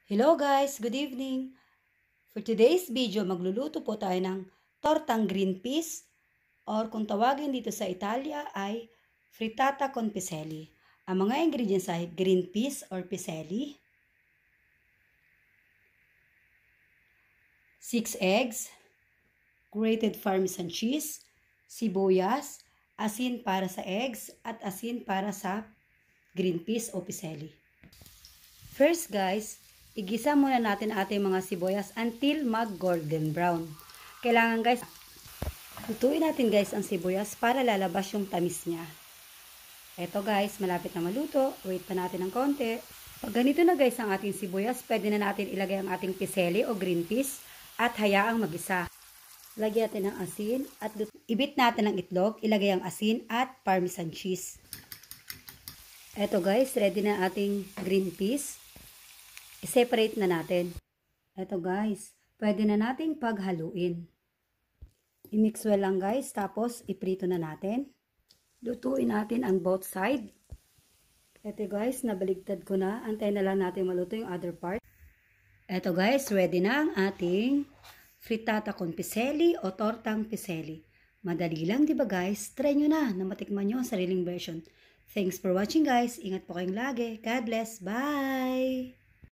Hello guys, good evening. For today's video, magluluto po tayo ng tortang green peas or kung tawagin dito sa Italia ay frittata con piselli. Ang mga ingredients ay green peas or piselli, 6 eggs, grated Parmesan cheese, sibuyas, asin para sa eggs at asin para sa green peas o piselli. First guys, igisa muna natin ating mga sibuyas until mag-golden brown. Kailangan guys, lutuin natin guys ang sibuyas para lalabas yung tamis niya. Eto guys, malapit na maluto. Wait pa natin ng konti. Pag ganito na guys ang ating sibuyas, pwede na natin ilagay ang ating piseli o green peas at hayaang magisa. Lagyan natin ng asin at ibit natin ng itlog, ilagay ang asin at Parmesan cheese. Eto guys, ready na ating green peas. I-separate na natin. Eto guys, pwede na nating paghaluin. I-mix well lang guys, tapos iprito na natin. Lutuin natin ang both side. Eto guys, nabaligtad ko na. Antayin na lang natin maluto yung other part. Eto guys, ready na ang ating frittata con piselli o tortang piselli. Madali lang diba guys? Try nyo na matikman nyo ang sariling version. Thanks for watching guys. Ingat po kayong lagi. God bless. Bye!